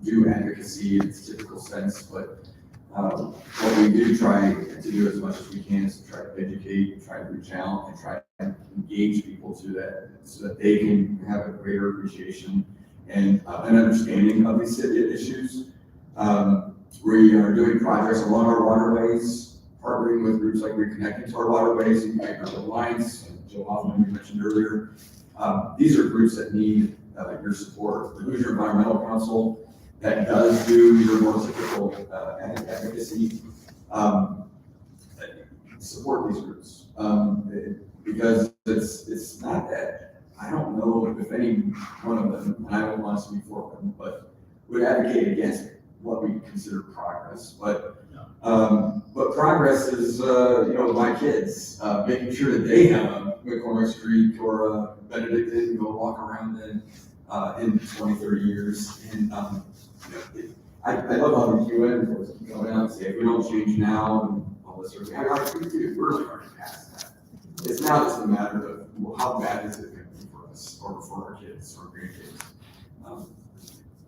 do advocacy in its typical sense, but what we do try to do as much as we can is to try to educate, try to reach out, and try to engage people so that they can have a greater appreciation and an understanding of these issues. We are doing projects along our waterways, partnering with groups like Reconnecting to our waterways, and Urban Alliance, and Joe Hoffman you mentioned earlier. These are groups that need your support. The Hoosier Environmental Council that does do your more typical advocacy. Support these groups because it's not that I don't know if any one of them, and I don't want to speak for them, but would advocate against what we consider progress. But progress is my kids making sure that they have a McCormick Street or a Benedictine to go walk around in 20, 30 years. And I love how the UN was going out and say, if we don't change now, and all this sort of thing, we're really already past that. It's now just a matter of, well, how bad is it going to be for us, or for our kids, or grandkids?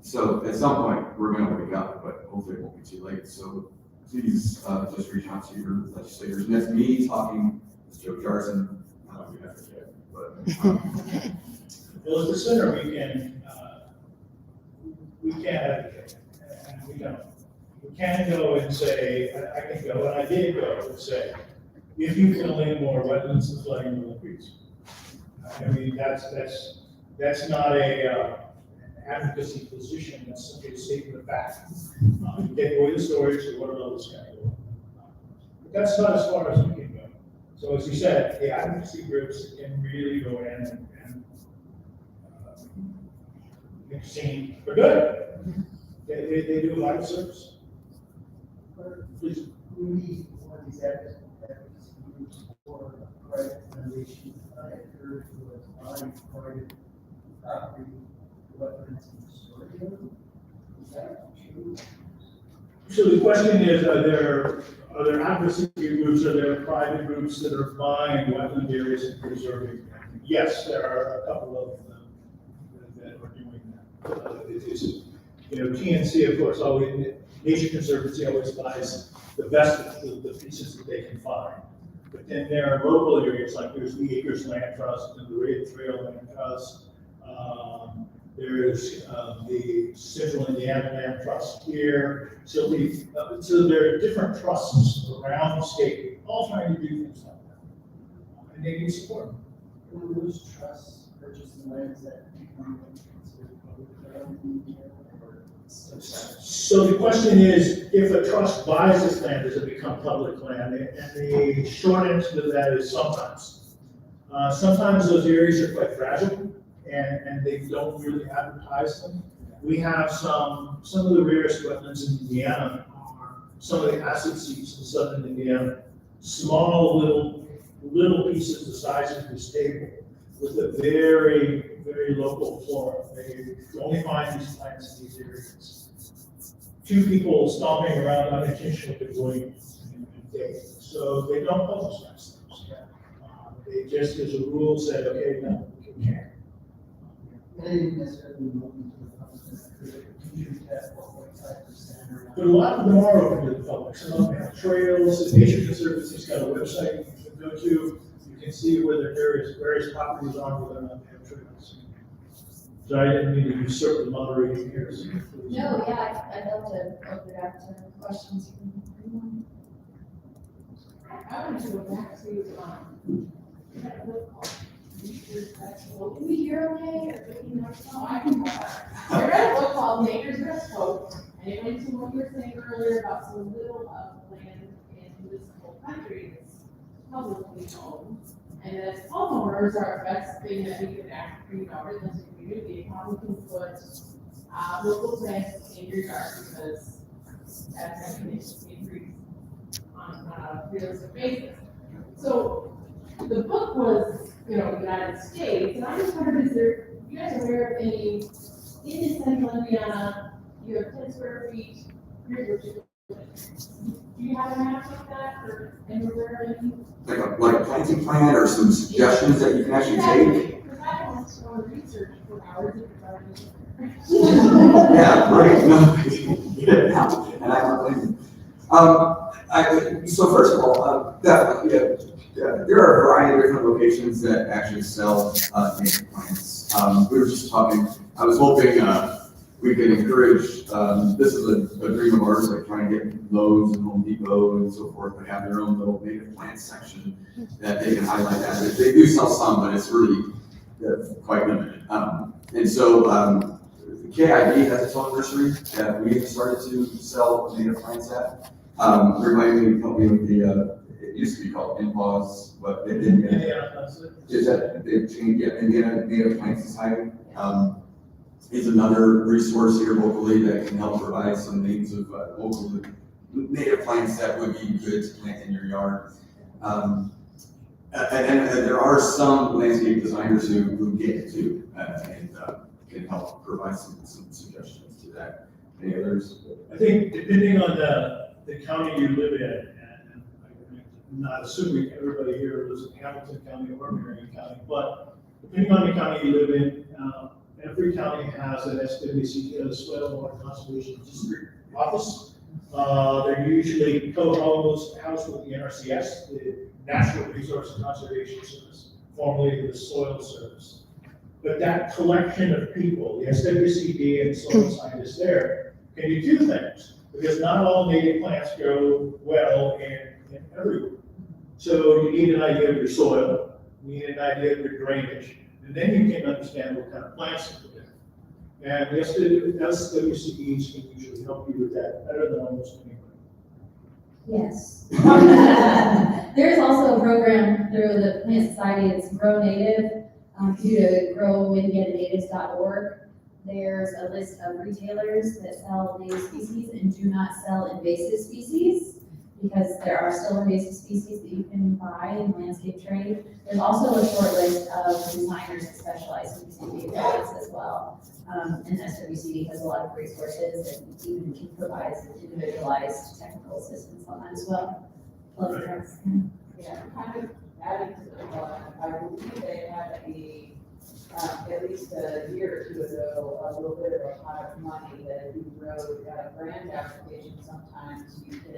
So at some point, we're going to wake up, but hopefully it won't be too late. So please just reach out to your legislators. And that's me talking, it's Joe Jarson. I don't know if you forget, but. Well, at the center, we can't advocate, and we don't. We can go and say, I can go, and I did go and say, if you can eliminate more wetlands and flooding will increase. I mean, that's not a advocacy position, that's simply a statement of fact. You take away the storage, the water level is going to go up. But that's not as far as we can go. So as you said, the advocacy groups can really go in and make seen for good. They do a lot of service. Please. We need one of these advocacy groups for a private foundation. I heard was buying private property, wetlands and storage. Is that true? So the question is, are there advocacy groups, are there private groups that are buying wetland areas and preserving them? Yes, there are a couple of them that are doing that. It is, TNC, of course, always, Nature Conservancy always buys the best of the pieces that they can find. But then there are local areas, like there's the Acres Land Trust and the Red Trail Land Trust. There's the Central Indiana Land Trust here. So there are different trusts around the state, all trying to do things like that. And they need support. Will those trusts purchase the lands that become considered public ground in Indiana or So the question is, if a trust buys this land, does it become public land? And the short answer to that is sometimes. Sometimes those areas are quite fragile and they don't really advertise them. We have some of the rarest wetlands in Indiana are some of the acid seeps in southern Indiana. Small little pieces the size of this table with a very, very local flora. They only find these plants in these areas. Two people stomping around unintentionally could win in a day. So they don't publicize those. They just, as a rule, said, okay, no, we can't. They didn't necessarily move into the public, because they continue to test 1.5%. But a lot of them are open to the public. Some of them have trails. The Nature Conservancy's got a website you can go to. You can see where the various properties are whether or not they have trails. So I didn't mean to usurp the moderating here. No, yeah, I'd love to open it up to questions from everyone. I want to go back to, that book called Nature's Best Hope. Can we hear okay, or do you know? Oh, I can go back. I read a book called Nature's Best Hope, and it went to what you were saying earlier about so little of land in this whole country that's publicly owned. And as homeowners are the best thing that we can actually, as a community, how we can put local plants in your yard, because that's an increase on a realistic basis. So the book was, United States, and I just wondered, you guys aware of any, in central Indiana, you have 10 square feet, here's what you do. Do you have a map like that, or anywhere or anything? Like a planting plan or some suggestions that you can actually take? Because I don't want to go and research for hours if it's already. Yeah, right, no, get it now, and I don't blame you. So first of all, definitely, there are a variety of different locations that actually sell native plants. We were just talking, I was hoping we could encourage, this is a dream of ours, like trying to get Lowe's and Home Depot and so forth to have their own little native plant section that they can highlight that. They do sell some, but it's really quite limited. And so KIB has its own nursery that we have started to sell native plants at. Help me with it used to be called Impause, but it didn't. Is that they've changed? Yeah, Indiana Native Plant Society is another resource here locally that can help provide some names of local native plants that would be good to plant in your yard. And there are some landscape designers who get it too, and can help provide some suggestions to that. Any others? I think depending on the county you live in, and I'm not assuming everybody here lives in Hamilton County or Marion County, but depending on the county you live in, every county has an SWCD, a Soil and Water Conservation District office. They're usually co-housed with the NRCS, the Natural Resource Conservation Service, formerly the Soil Service. But that collection of people, the SWCD and soil scientists there, can do two things, because not all native plants grow well in everywhere. So you need an idea of your soil, you need an idea of your drainage, and then you can understand what kind of plants to put in. And the SWCDs can usually help you with that better than almost anybody. Yes. There's also a program through the Plant Society, it's Grow Native. If you go to growwindyanatives.org, there's a list of retailers that sell native species and do not sell invasive species, because there are still invasive species that you can buy in landscape trade. There's also a short list of designers that specialize in using native plants as well. And SWCD has a lot of resources and even can provide individualized technical assistance on that as well. Yeah, kind of adding to the I believe they had at least a year or two ago, a little bit of a pot of money that if you wrote a grant application, sometimes you can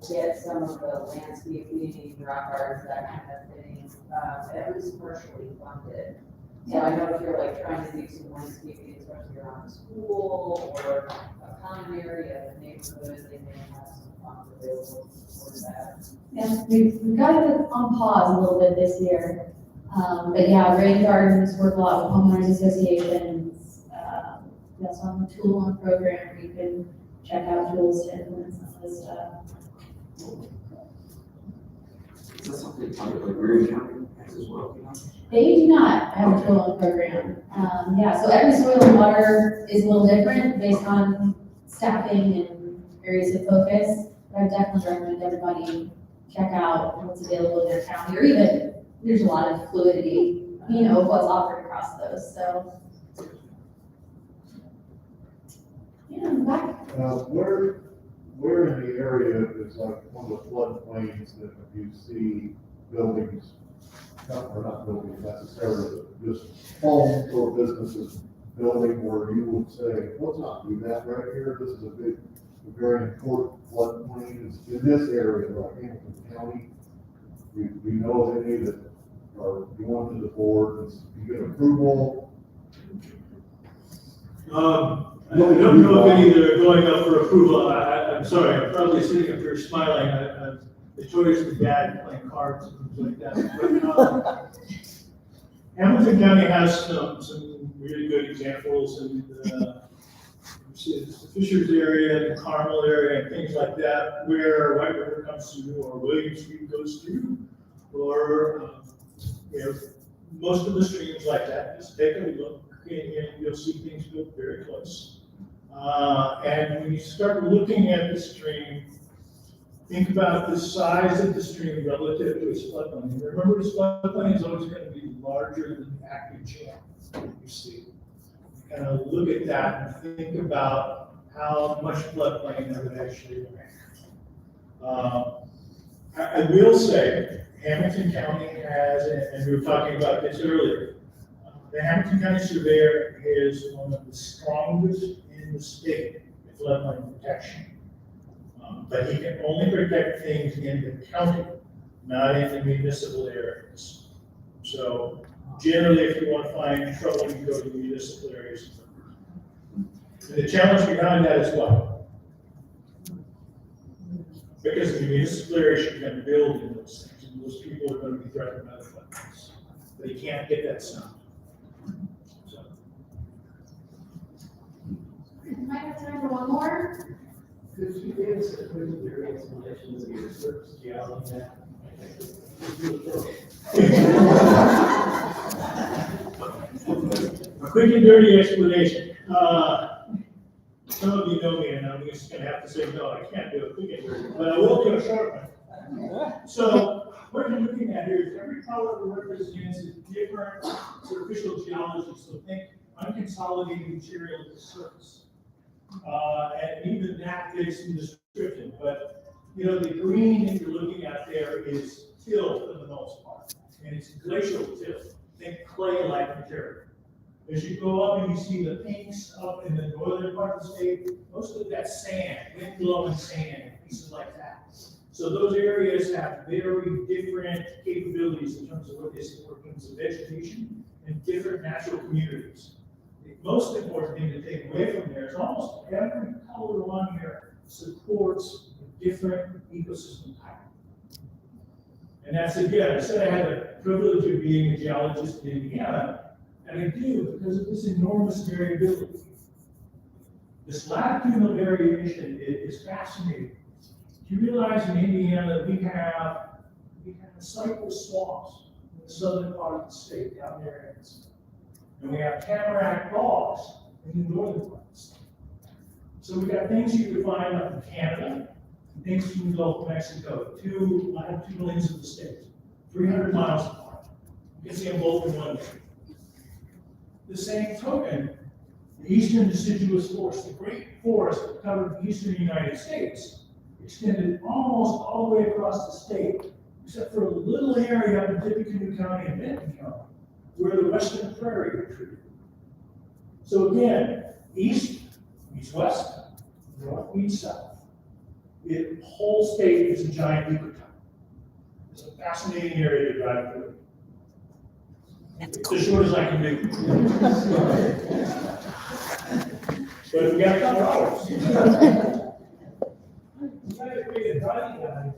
get some of the landscaping, rock arts, that kind of thing, at least partially funded. So I know if you're like trying to do some landscaping, especially around the school or a common area of the neighborhood, they may have some funds available for that. Yeah, we've got it on pause a little bit this year. But yeah, rain gardens work a lot with homeowners associations. We also have a tool and program where you can check out tools to implement some of this stuff. Is that something like Marion County has as well? They do not have a tool and program. Yeah, so every soil and water is a little different based on staffing and areas of focus. But I definitely recommend everybody check out what's available in their county, or even, there's a lot of fluidity, you know, of what's offered across those, so. Yeah, back. Where in the area is like one of the floodplains that you see buildings, or not buildings necessarily, but just homes or businesses building where you would say, let's not do that right here, this is a very important floodplain, is in this area, like Hamilton County, we know of any that are going to the board, and you get approval. I don't know if any that are going up for approval. I'm sorry, I'm probably sitting up here smiling. I'm notoriously bad at playing cards and things like that. But, Hamilton County has some really good examples, and you see the Fishers area, the Carmel area, and things like that, where White River comes through, or William Street goes through, or you know, most of the streams like that. Just take a look, and you'll see things built very close. And when you start looking at the stream, think about the size of the stream relative to its floodplain. Remember, its floodplain is always going to be larger than the active channel you see. Kind of look at that and think about how much floodplain that would actually make. I will say, Hamilton County has, and we were talking about this earlier, the Hamilton County Surveyor is one of the strongest in the state in floodplain protection. But he can only protect things in the county, not in the municipal areas. So generally, if you want to find trouble, you go to the municipal areas. And the challenge behind that is what? Because the municipal areas you can build in those things, and those people are going to be threatened by the floodplains. But you can't get that sound. So. Might have time for one more. Could you give us a quick theory explanation of your surface geology? A quick and dirty explanation. Some of you know me, and I'm just going to have to say, no, I can't do a quick and dirty, but I will do a short one. So what you're looking at here is every color represents a different superficial geology. So think unconsolidated material at the surface. And even that fits in the description. But, you know, the green that you're looking at there is till for the most part. And it's glacial till. Think clay-like material. As you go up and you see the pinks up in the northern part of the state, most of that's sand, wind-blowing sand, pieces like that. So those areas have very different capabilities in terms of what they support in terms of vegetation and different natural communities. The most important thing to take away from there is almost every color on here supports a different ecosystem type. And that's, again, I said I had the privilege of being a geologist in Indiana, and I do because of this enormous variability. This latitudinal variation is fascinating. Do you realize in Indiana we have cypress swamps in the southern part of the state, down there, and we have tamarack bogs in the northern part of the state. So we've got things you can find up in Canada, and things from the Gulf of Mexico, two latitudinal ends of the state, 300 miles apart. You can see them both in one day. The same token, the eastern deciduous forest, the great forest that covered the eastern United States, extended almost all the way across the state, except for a little area up in Tippecanoe County and Benton County, where the western prairie retreated. So again, east meets west, north meets south. The whole state is a giant ecotone. It's a fascinating area to drive through. It's as short as I can do. But if we got a couple hours. You guys be a driving guy.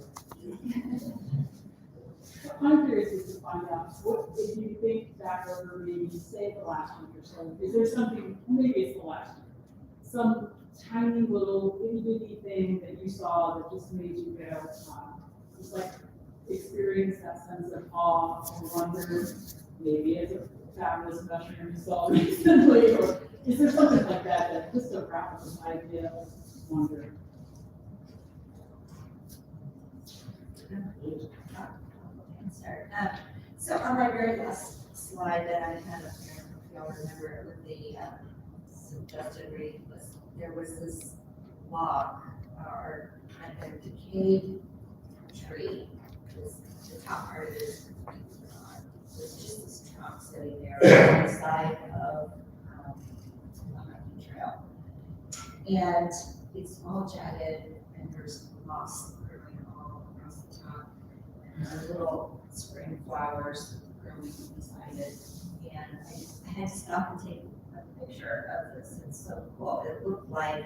I'm curious as to find out, what if you think back over maybe say the last week or so, is there something, maybe it's the last week, some tiny little itty bitty thing that you saw that just made you go, just like experience that sense of awe and wonder, maybe it's a fabulous mushroom you saw recently, or is there something like that that just a wrap this idea of wonder? Start. So on my very last slide that I had up there, if y'all remember, with the suggested reading list, there was this log or kind of decayed tree. The top part of it is was just this trunk sitting there on the side of the hiking trail. And it's all jagged and there's moss growing all across the top. And little spring flowers growing beside it. And I had to stop and take a picture of this. It's so cool. It looked like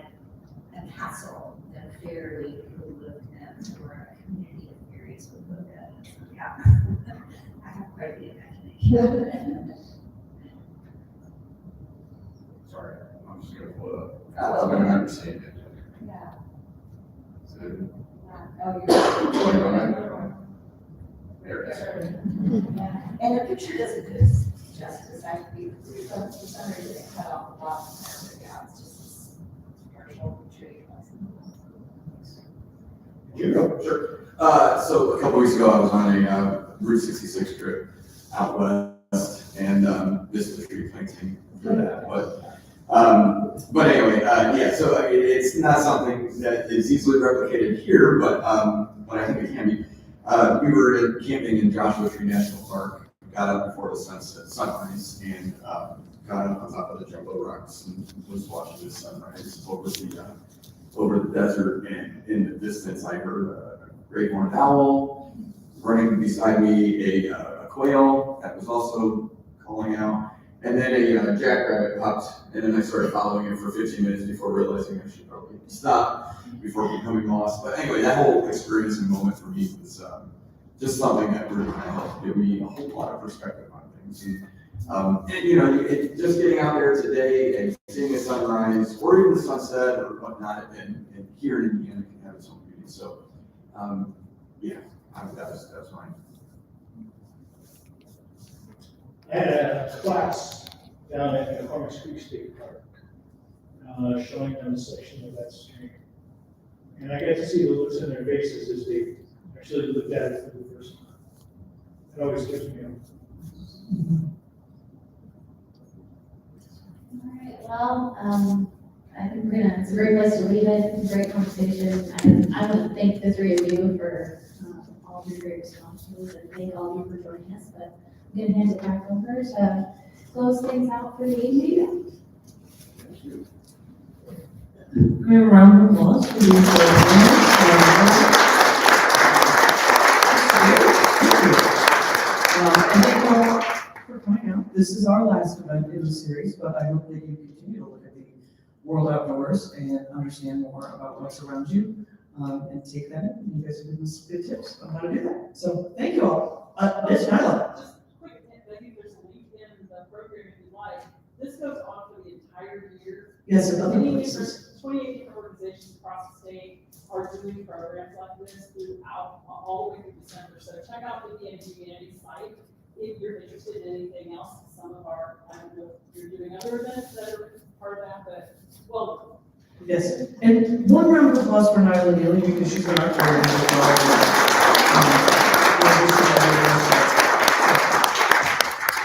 a castle that a fairy would live in, or a community of fairies would live in. So, yeah, I have quite the imagination. Sorry, I'm just gonna pull it up. Oh, I don't understand it. Yeah. So, Oh, there it is. yeah. And the picture doesn't do it justice. For some reason, it cut off the bottom part, but yeah, it's just this partial tree. Sure. So a couple weeks ago, I was on a Route 66 trip out west, and this is the tree planting for that. But anyway, yeah. So I mean, it's not something that is easily replicated here, but I think it can be. We were camping in Joshua Tree National Park. Got up before the sunrise, and got up on top of the Jumbo Rocks and was watching the sunrise over the desert. And in the distance, I heard a great horned owl running beside me, a quail that was also calling out, and then a jackrabbit popped, and then I started following it for 15 minutes before realizing I should probably stop before becoming lost. But anyway, that whole experience and moment for me was just something that really kind of helped give me a whole lot of perspective on things. And you know, just getting out there today and seeing a sunrise or even the sunset or whatnot, and here in Indiana can have its own beauty. So, yeah, that's mine. I had a class down at Cornish Creek State Park, showing them a section of that stream. And I got to see the looks in their faces as they actually looked at it for the first time. It always gives me hope. All right, well, I think it's a great place to leave it, great conversation. And I want to thank the three of you for all of your great responses, and thank all of you for joining us. But I'm going to hand it back over to close things out for the evening. Thank you. Can we have a round of applause for these and thank you all for coming out. This is our last event in the series, but I hope that you continue to look at the world outdoors and understand more about what's around you, and take that in. You guys have given us good tips on how to do that. So thank you all. Mitch, Nyla. Just quick hint, I think there's a link in the program if you like. This goes on for the entire year. Yes, and other Many places. 28 different organizations across the state are doing programs like this throughout, all the way through December. So check out the Indiana site if you're interested in anything else. Some of our, I don't know if you're doing other events that are part of that, but well. Yes, and one round of applause for Nyla Neely because she's been our coordinator for all of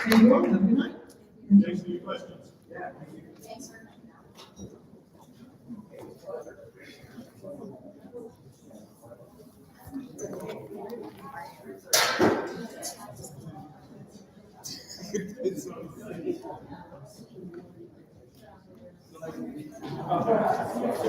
Thank you all. Have a good night. Thanks for your questions. Yeah. Thanks for coming out. It's